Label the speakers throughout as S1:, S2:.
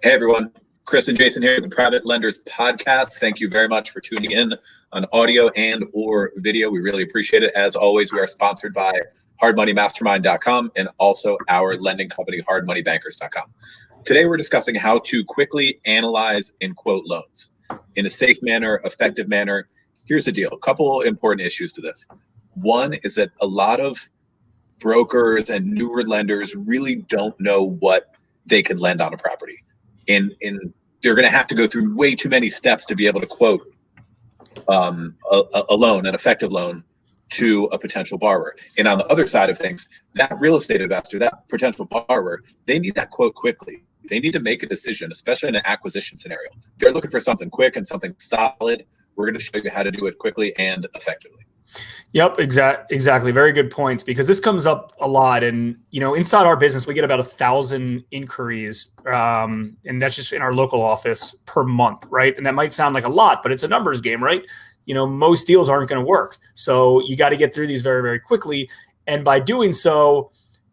S1: Hey everyone, Chris and Jason here with the Private Lenders Podcast. Thank you very much for tuning in on audio and or video. We really appreciate it. As always, we are sponsored by hardmoneymastermind.com and also our lending company, hardmoneybankers.com. Today we're discussing how to quickly analyze and quote loans in a safe manner, effective manner. Here's the deal, a couple important issues to this. One is that a lot of brokers and newer lenders really don't know what they can lend on a property. And they're going to have to go through way too many steps to be able to quote a loan, an effective loan to a potential borrower. And on the other side of things, that real estate investor, that potential borrower, they need that quote quickly. They need to make a decision, especially in an acquisition scenario. They're looking for something quick and something solid. We're going to show you how to do it quickly and effectively.
S2: Yep, exactly. Very good points, because this comes up a lot. And, inside our business, we get about 1,000 inquiries, and that's just in our local office per month, right? And that might sound like a lot, but it's a numbers game, right? Most deals aren't going to work. So you got to get through these very, very quickly. And by doing so,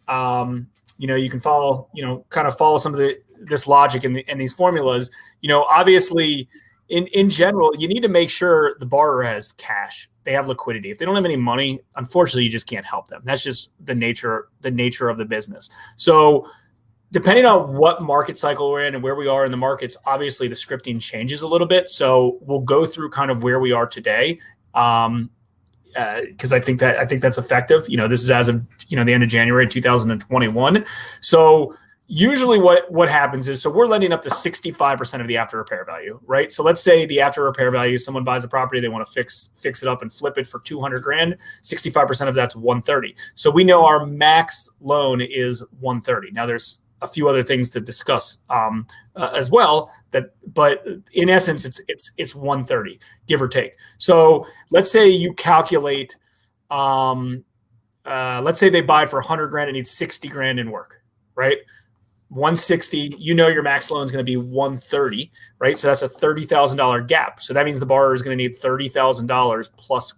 S2: you can follow, kind of follow some of this logic and these formulas. Obviously, in general, you need to make sure the borrower has cash. They have liquidity. If they don't have any money, unfortunately, you just can't help them. That's just the nature of the business. So depending on what market cycle we're in and where we are in the markets, obviously the scripting changes a little bit. So we'll go through kind of where we are today, because I think that's effective. This is as of the end of January 2021. So usually what happens is, so we're lending up to 65% of the after repair value, right? So let's say the after repair value, someone buys a property, they want to fix it up and flip it for $200,000. 65% of that's 130. So we know our max loan is 130. Now there's a few other things to discuss as well, but in essence, it's 130, give or take. So let's say you calculate, let's say they buy it for $100,000 and needs $60,000 in work, right? 160, your max loan is going to be 130, right? So that's a $30,000 gap. So that means the borrower is going to need $30,000 plus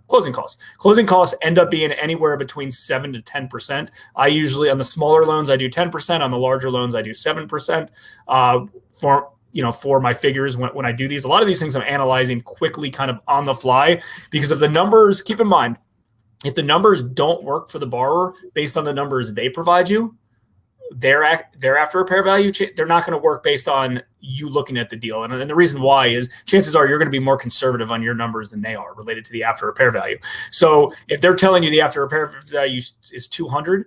S2: closing costs. Closing costs end up being anywhere between 7 to 10%. I usually, on the smaller loans, I do 10%. On the larger loans, I do 7%. For my figures, when I do these, a lot of these things I'm analyzing quickly, kind of on the fly, because if the numbers, keep in mind, if the numbers don't work for the borrower based on the numbers they provide you, their after repair value, they're not going to work based on you looking at the deal. And the reason why is chances are you're going to be more conservative on your numbers than they are related to the after repair value. So if they're telling you the after repair value is 200,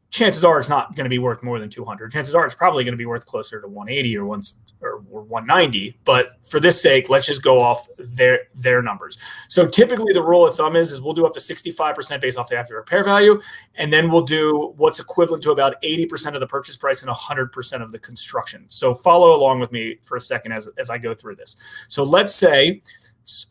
S2: chances are it's not going to be worth more than 200. Chances are it's probably going to be worth closer to 180 or 190. But for this sake, let's just go off their numbers. So typically the rule of thumb is we'll do up to 65% based off the after repair value. And then we'll do what's equivalent to about 80% of the purchase price and 100% of the construction. So follow along with me for a second as I go through this. So let's say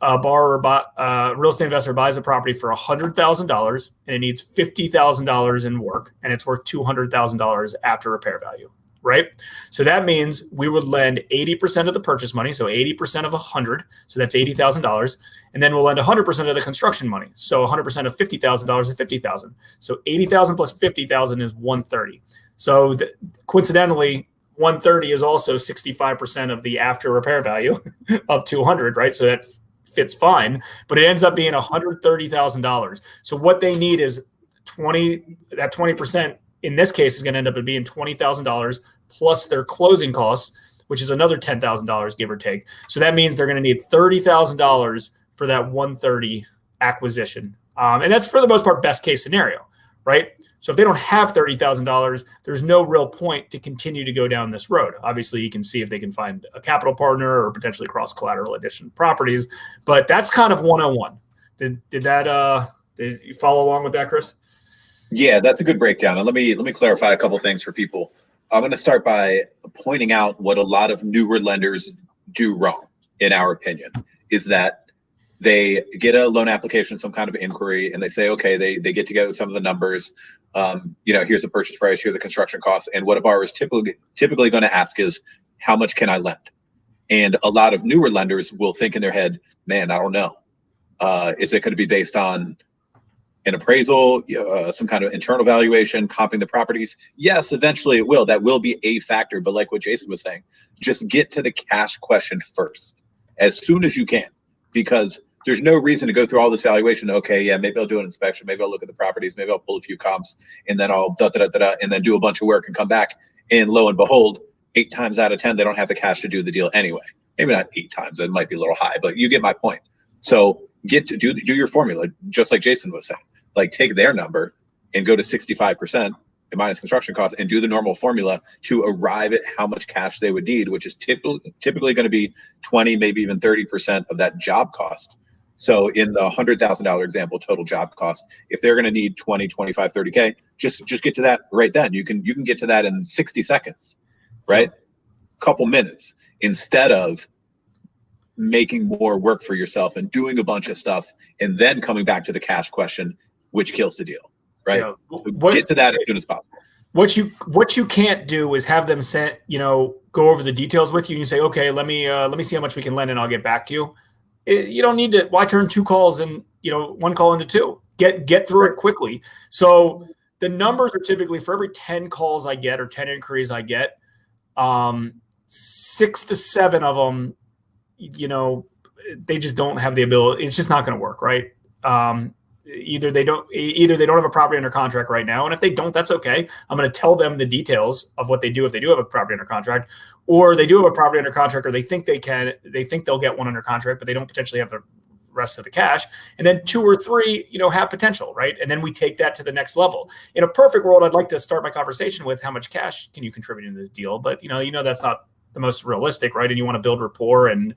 S2: a real estate investor buys a property for $100,000 and it needs $50,000 in work, and it's worth $200,000 after repair value, right? So that means we would lend 80% of the purchase money, so 80% of 100, so that's $80,000, and then we'll lend 100% of the construction money, so 100% of $50,000 is $50,000. So 80,000 plus 50,000 is 130. So coincidentally, 130 is also 65% of the after repair value of 200, right? So that fits fine, but it ends up being $130,000. So what they need is 20% in this case is going to end up being $20,000 plus their closing costs, which is another $10,000, give or take. So that means they're going to need $30,000 for that 130 acquisition. And that's for the most part, best case scenario, right? So if they don't have $30,000, there's no real point to continue to go down this road. Obviously, you can see if they can find a capital partner or potentially cross collateral addition properties, but that's kind of 101. Did you follow along with that, Chris?
S1: Yeah, that's a good breakdown. And let me clarify a couple things for people. I'm going to start by pointing out what a lot of newer lenders do wrong, in our opinion, is that they get a loan application, some kind of inquiry, and they say, okay, they get together some of the numbers. Here's the purchase price, here's the construction costs. And what a borrower is typically going to ask is, how much can I lend? And a lot of newer lenders will think in their head, man, I don't know. Is it going to be based on an appraisal, some kind of internal valuation, comping the properties? Yes, eventually it will. That will be a factor. But like what Jason was saying, just get to the cash question first as soon as you can, because there's no reason to go through all this valuation. Okay, yeah, maybe I'll do an inspection. Maybe I'll look at the properties. Maybe I'll pull a few comps, and then I'll and then do a bunch of work and come back. And lo and behold, 8 times out of 10, they don't have the cash to do the deal anyway. Maybe not 8 times. It might be a little high, but you get my point. So get to do your formula, just like Jason was saying. Like, take their number and go to 65% minus construction costs and do the normal formula to arrive at how much cash they would need, which is typically going to be 20, maybe even 30% of that job cost. So in the $100,000 example, total job cost, if they're going to need 20, 25, 30K, just get to that right then. You can get to that in 60 seconds, right? Couple minutes, instead of making more work for yourself and doing a bunch of stuff and then coming back to the cash question, which kills the deal, right?
S2: Yeah.
S1: So get to that as soon as possible.
S2: What you can't do is have them go over the details with you and you say, okay, let me see how much we can lend and I'll get back to you. You don't need to. Why turn 2 calls and 1 call into 2? Get through it quickly. So the numbers are typically, for every 10 calls I get or 10 inquiries I get, 6 to 7 of them, they just don't have the ability. It's just not going to work, right? Either they don't have a property under contract right now, and if they don't, that's okay. I'm going to tell them the details of what they do if they do have a property under contract, or they do have a property under contract, or they think they'll get one under contract, but they don't potentially have the rest of the cash. And then 2 or 3, have potential, right? And then we take that to the next level. In a perfect world, I'd like to start my conversation with how much cash can you contribute into the deal, but that's not the most realistic, right? And you want to build rapport and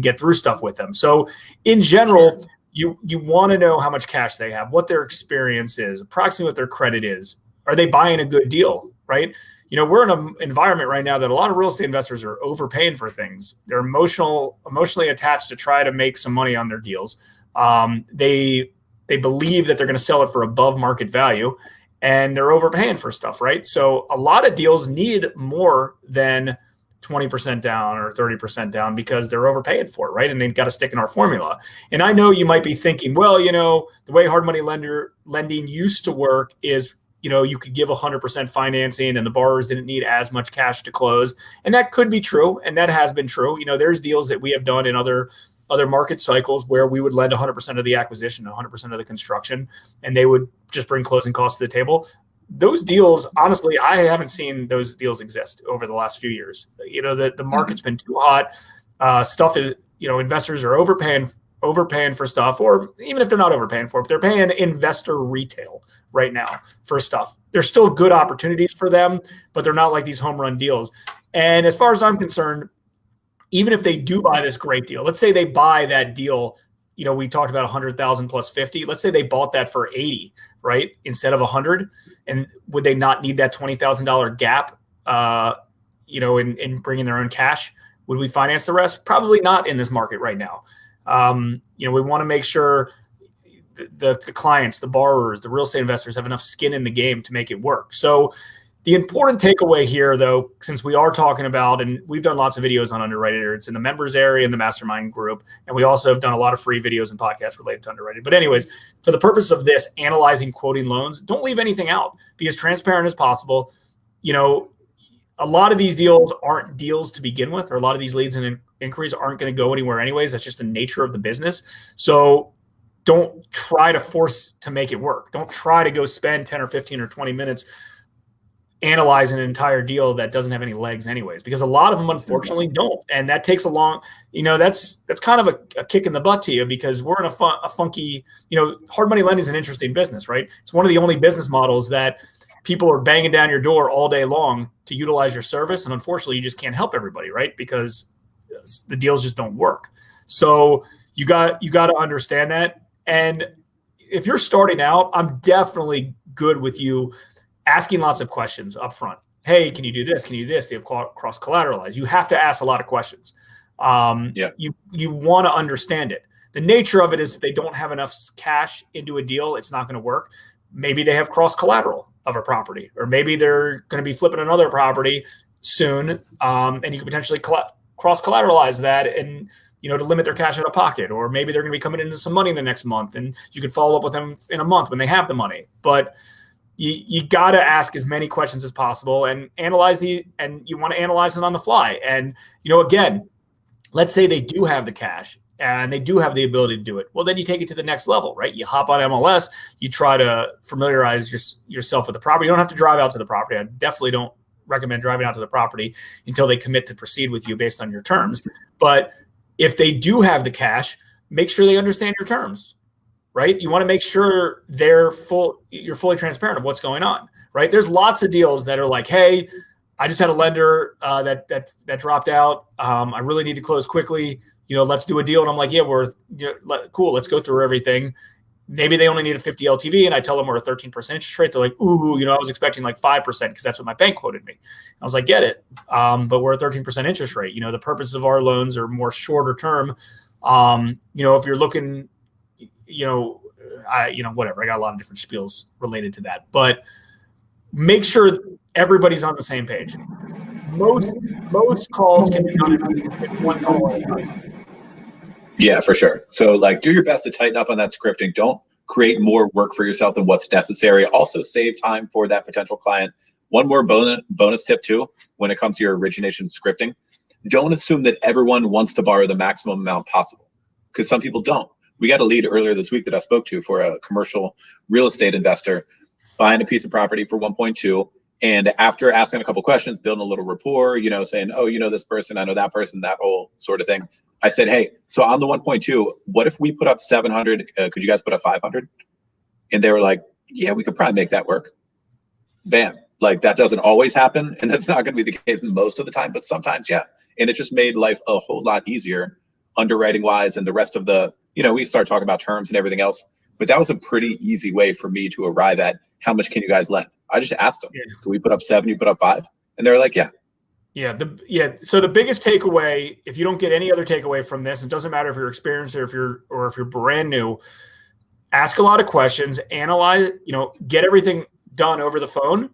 S2: get through stuff with them. So in general, you want to know how much cash they have, what their experience is, approximately what their credit is. Are they buying a good deal, right? We're in an environment right now that a lot of real estate investors are overpaying for things. They're emotionally attached to try to make some money on their deals. They believe that they're going to sell it for above market value, and they're overpaying for stuff, right? So a lot of deals need more than 20% down or 30% down because they're overpaying for it, right? And they've got to stick in our formula. And I know you might be thinking, well, the way hard money lending used to work is, you could give 100% financing and the borrowers didn't need as much cash to close. And that could be true. And that has been true. There's deals that we have done in other market cycles where we would lend 100% of the acquisition, 100% of the construction, and they would just bring closing costs to the table. Those deals, honestly, I haven't seen those deals exist over the last few years. The market's been too hot. Stuff is, investors are overpaying for stuff, or even if they're not overpaying for it, they're paying investor retail right now for stuff. There's still good opportunities for them, but they're not like these home run deals. And as far as I'm concerned, even if they do buy this great deal, let's say they buy that deal, we talked about 100,000 plus 50. Let's say they bought that for 80, right? Instead of 100. And would they not need that $20,000 gap, in bringing their own cash? Would we finance the rest? Probably not in this market right now. We want to make sure the clients, the borrowers, the real estate investors have enough skin in the game to make it work. So the important takeaway here, though, since we are talking about, and we've done lots of videos on underwriting, it's in the members area in the mastermind group, and we also have done a lot of free videos and podcasts related to underwriting. But anyways, for the purpose of this, analyzing quoting loans, don't leave anything out. Be as transparent as possible. A lot of these deals aren't deals to begin with, or a lot of these leads and inquiries aren't going to go anywhere anyways. That's just the nature of the business. So don't try to force to make it work. Don't try to go spend 10 or 15 or 20 minutes analyze an entire deal that doesn't have any legs anyways, because a lot of them unfortunately don't. And that takes a long, that's kind of a kick in the butt to you, because we're in a funky, hard money lending is an interesting business, right? It's one of the only business models that people are banging down your door all day long to utilize your service. And unfortunately, you just can't help everybody, right? Because the deals just don't work. So you got to understand that. And if you're starting out, I'm definitely good with you asking lots of questions up front. Hey, can you do this? Can you do this? You have cross collateralized. You have to ask a lot of questions. You want to understand it. The nature of it is if they don't have enough cash into a deal, it's not going to work. Maybe they have cross collateral of a property, or maybe they're going to be flipping another property soon, and you could potentially cross collateralize that and, to limit their cash out of pocket, or maybe they're going to be coming into some money in the next month and you could follow up with them in a month when they have the money. But you got to ask as many questions as possible and you want to analyze it on the fly. And, again, let's say they do have the cash and they do have the ability to do it. Well, then you take it to the next level, right? You hop on MLS, you try to familiarize yourself with the property. You don't have to drive out to the property. I definitely don't recommend driving out to the property until they commit to proceed with you based on your terms. But if they do have the cash, make sure they understand your terms, right? You want to make sure you're fully transparent of what's going on, right? There's lots of deals that are like, hey, I just had a lender that dropped out. I really need to close quickly. Let's do a deal. And I'm like, yeah, cool. Let's go through everything. Maybe they only need a 50 LTV, and I tell them we're a 13% interest rate. They're like, ooh, I was expecting like 5% because that's what my bank quoted me. I was like, get it. But we're a 13% interest rate. The purpose of our loans are more shorter term. If you're looking, whatever. I got a lot of different spiels related to that. But make sure everybody's on the same page. Most calls can be done in one call at a time.
S1: Yeah, for sure. So do your best to tighten up on that scripting. Don't create more work for yourself than what's necessary. Also save time for that potential client. One more bonus tip too, when it comes to your origination scripting, don't assume that everyone wants to borrow the maximum amount possible, because some people don't. We got a lead earlier this week that I spoke to for a commercial real estate investor buying a piece of property for 1.2. And after asking a couple questions, building a little rapport, saying, oh, this person, I know that person, that whole sort of thing. I said, hey, so on the 1.2, what if we put up 700? Could you guys put up 500? And they were like, yeah, we could probably make that work. Bam. That doesn't always happen. And that's not going to be the case most of the time, but sometimes, yeah. And it just made life a whole lot easier underwriting wise. And the rest of we start talking about terms and everything else. But that was a pretty easy way for me to arrive at how much can you guys lend? I just asked them, can we put up 7? You put up 5? And they're like, yeah.
S2: So the biggest takeaway, if you don't get any other takeaway from this, it doesn't matter if you're experienced or if you're brand new, ask a lot of questions, analyze, get everything done over the phone.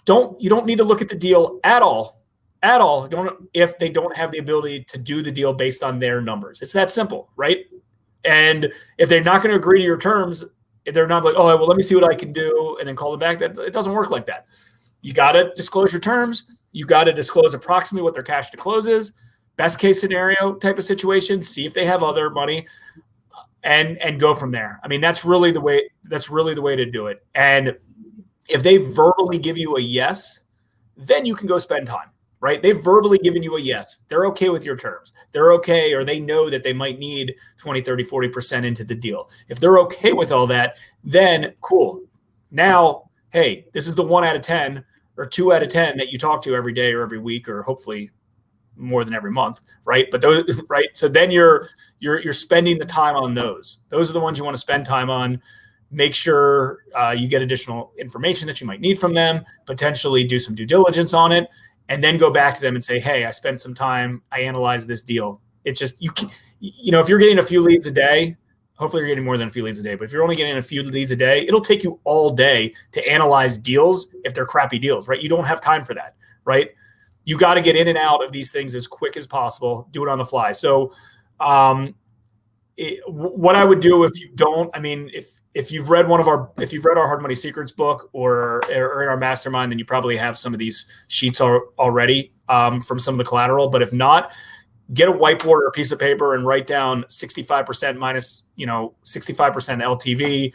S2: You don't need to look at the deal at all. If they don't have the ability to do the deal based on their numbers. It's that simple, right? And if they're not going to agree to your terms, if they're not like, oh, well, let me see what I can do and then call them back, it doesn't work like that. You got to disclose your terms. You got to disclose approximately what their cash to close is. Best case scenario type of situation. See if they have other money, and go from there. I mean, that's really the way to do it. And if they verbally give you a yes, then you can go spend time, right? They've verbally given you a yes. They're okay with your terms. They're okay, or they know that they might need 20, 30, 40% into the deal. If they're okay with all that, then cool. Now, hey, this is the 1 out of 10 or 2 out of 10 that you talk to every day or every week, or hopefully more than every month, right? But those, right? So then you're spending the time on those. Those are the ones you want to spend time on. Make sure you get additional information that you might need from them, potentially do some due diligence on it, and then go back to them and say, hey, I spent some time, I analyzed this deal. It's just, if you're getting a few leads a day, hopefully you're getting more than a few leads a day, but if you're only getting a few leads a day, it'll take you all day to analyze deals if they're crappy deals, right? You don't have time for that, right? You got to get in and out of these things as quick as possible. Do it on the fly. So what I would do if you don't, if you've read our Hard Money Secrets book or in our mastermind, then you probably have some of these sheets already from some of the collateral. But if not, get a whiteboard or a piece of paper and write down 65% minus, 65% LTV.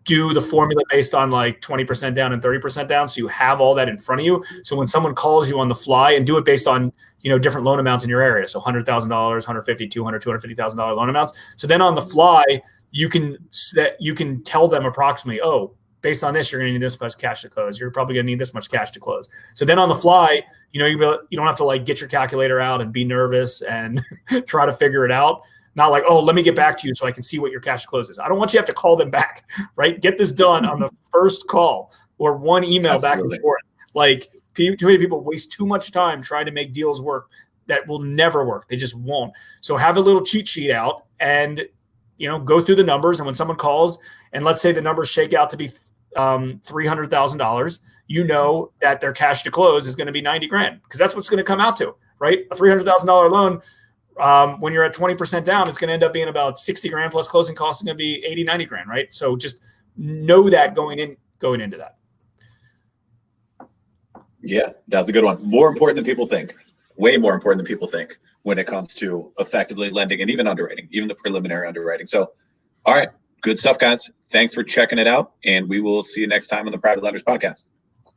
S2: Do the formula based on like 20% down and 30% down. So you have all that in front of you. So when someone calls you on the fly, and do it based on, different loan amounts in your area. So $100,000, $150,000, $200,000, $250,000 loan amounts. So then on the fly, you can tell them approximately, oh, based on this, you're going to need this much cash to close. You're probably going to need this much cash to close. So then on the fly, you don't have to like get your calculator out and be nervous and try to figure it out. Not like, oh, let me get back to you so I can see what your cash to close is. I don't want you to have to call them back, right? Get this done on the first call or one email back and forth. Like, too many people waste too much time trying to make deals work that will never work. They just won't. So have a little cheat sheet out and, go through the numbers. And when someone calls and let's say the numbers shake out to be $300,000, that their cash to close is going to be $90,000 because that's what's going to come out to, right? A $300,000 loan, when you're at 20% down, it's going to end up being about 60 grand plus closing costs is going to be 80, 90 grand, right? So just know that going into that.
S1: Yeah, that's a good one. More important than people think. Way more important than people think when it comes to effectively lending and even underwriting, even the preliminary underwriting. So, all right, good stuff, guys. Thanks for checking it out, and we will see you next time on the Private Lenders Podcast.